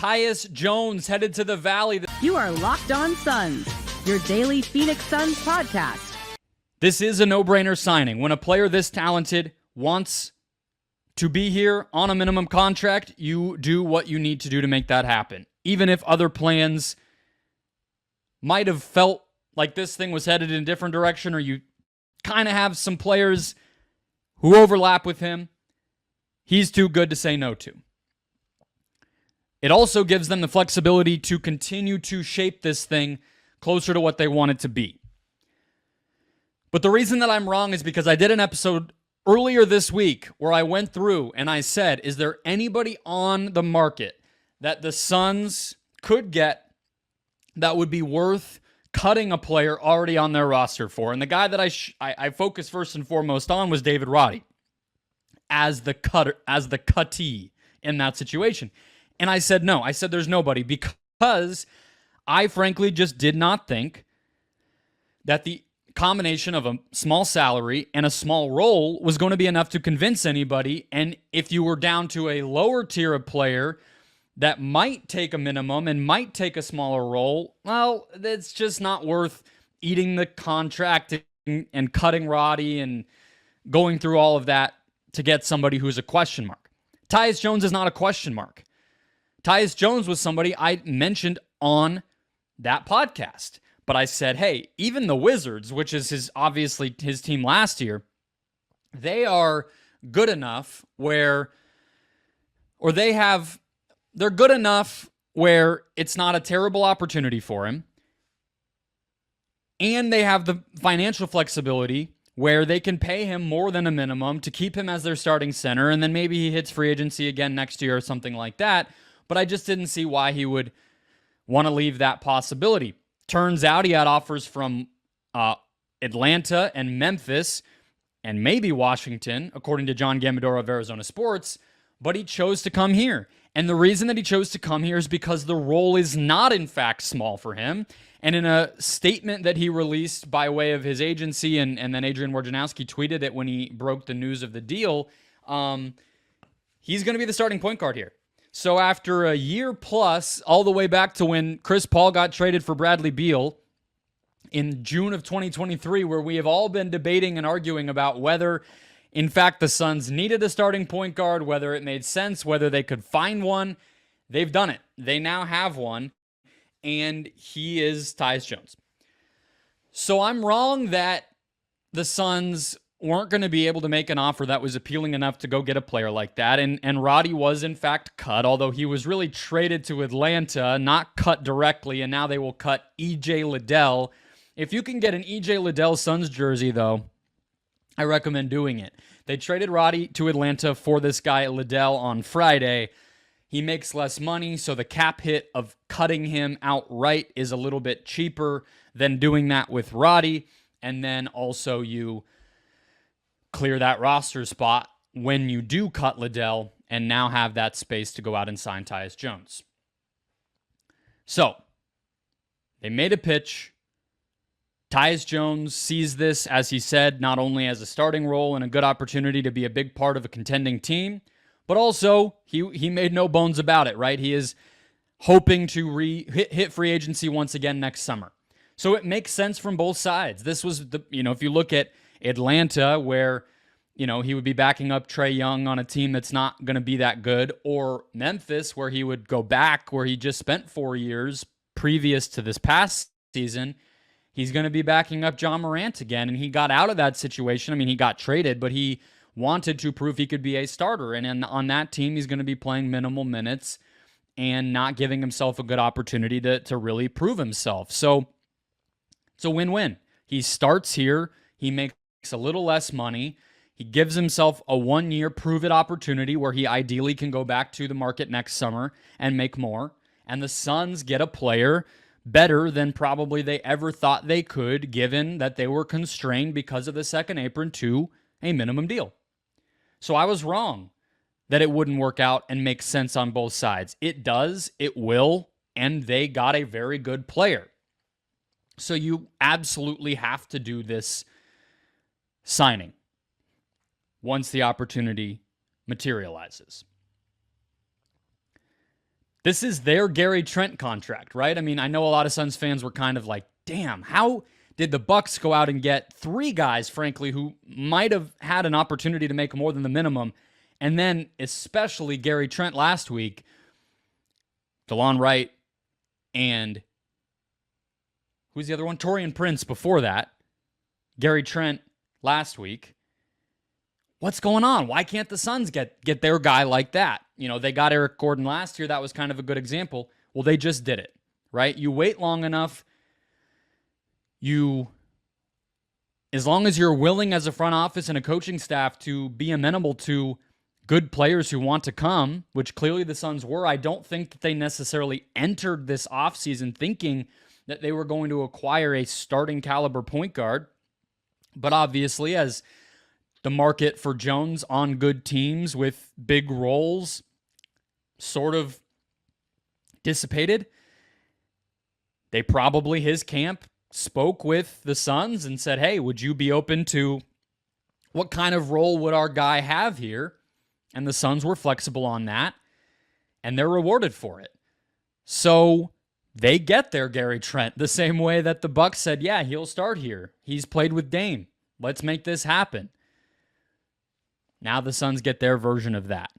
Tyus Jones headed to the Valley. You are Locked On Suns, your daily Phoenix Suns podcast. This is a no-brainer signing. When a player this talented wants to be here on a minimum contract, you do what you need to do to make that happen. Even if other plans might have felt like this thing was headed in a different direction, or you kind of have some players who overlap with him, he's too good to say no to. It also gives them the flexibility to continue to shape this thing closer to what they want it to be. But the reason that I'm wrong is because I did an episode earlier this week where I went through and I said, is there anybody on the market that the Suns could get that would be worth cutting a player already on their roster for? And the guy that I focused first and foremost on was David Roddy as the cuttee in that situation. And I said no. I said there's nobody, because I frankly just did not think that the combination of a small salary and a small role was going to be enough to convince anybody. And if you were down to a lower tier of player that might take a minimum and might take a smaller role, well, it's just not worth eating the contract and cutting Roddy and going through all of that to get somebody who's a question mark. Tyus Jones is not a question mark. Tyus Jones was somebody I mentioned on that podcast. But I said, hey, even the Wizards, which is obviously his team last year, they are good enough where, or they're good enough where it's not a terrible opportunity for him. And they have the financial flexibility where they can pay him more than a minimum to keep him as their starting center. And then maybe he hits free agency again next year or something like that. But I just didn't see why he would want to leave that possibility. Turns out he had offers from Atlanta and Memphis and maybe Washington, according to John Gambadoro of Arizona Sports, but he chose to come here. And the reason that he chose to come here is because the role is not, in fact, small for him. And in a statement that he released by way of his agency, and then Adrian Wojnarowski tweeted it when he broke the news of the deal, he's going to be the starting point guard here. So after a year plus, all the way back to when Chris Paul got traded for Bradley Beal in June of 2023, where we have all been debating and arguing about whether, in fact, the Suns needed a starting point guard, whether it made sense, whether they could find one, they've done it. They now have one, and he is Tyus Jones. So I'm wrong that the Suns weren't going to be able to make an offer that was appealing enough to go get a player like that. And Roddy was, in fact, cut, although he was really traded to Atlanta, not cut directly, and now they will cut E.J. Liddell. If you can get an E.J. Liddell Suns jersey, though, I recommend doing it. They traded Roddy to Atlanta for this guy, Liddell, on Friday. He makes less money, so the cap hit of cutting him outright is a little bit cheaper than doing that with Roddy. And then also you clear that roster spot when you do cut Liddell and now have that space to go out and sign Tyus Jones. So, they made a pitch. Tyus Jones sees this, as he said, not only as a starting role and a good opportunity to be a big part of a contending team, but also he made no bones about it, right? He is hoping to hit free agency once again next summer. So it makes sense from both sides. This was if you look at Atlanta, where, he would be backing up Trae Young on a team that's not going to be that good, or Memphis, where he would go back, where he just spent 4 years previous to this past season. He's going to be backing up John Morant again, and he got out of that situation. I mean, he got traded, but he wanted to prove he could be a starter, and on that team, he's going to be playing minimal minutes and not giving himself a good opportunity to really prove himself. So it's a win-win. He starts here. He makes a little less money. He gives himself a 1-year prove-it opportunity where he ideally can go back to the market next summer and make more. And the Suns get a player better than probably they ever thought they could, given that they were constrained because of the second apron to a minimum deal. So I was wrong that it wouldn't work out and make sense on both sides. It does, it will, and they got a very good player. So you absolutely have to do this signing once the opportunity materializes. This is their Gary Trent contract, right? I mean, I know a lot of Suns fans were kind of like, damn, how did the Bucks go out and get 3 guys, frankly, who might have had an opportunity to make more than the minimum? And then especially Gary Trent last week, DeLon Wright, and who's the other one? Taurean Prince before that. Gary Trent last week. What's going on? Why can't the Suns get their guy like that? You know, they got Eric Gordon last year. That was kind of a good example. Well, they just did it, right? You wait long enough. As long as you're willing as a front office and a coaching staff to be amenable to good players who want to come, which clearly the Suns were, I don't think that they necessarily entered this offseason thinking that they were going to acquire a starting caliber point guard. But obviously, as the market for Jones on good teams with big roles sort of dissipated, his camp spoke with the Suns and said, hey, would you be open to what kind of role would our guy have here? And the Suns were flexible on that, and they're rewarded for it. So they get their Gary Trent the same way that the Bucks said, yeah, he'll start here. He's played with Dame. Let's make this happen. Now the Suns get their version of that.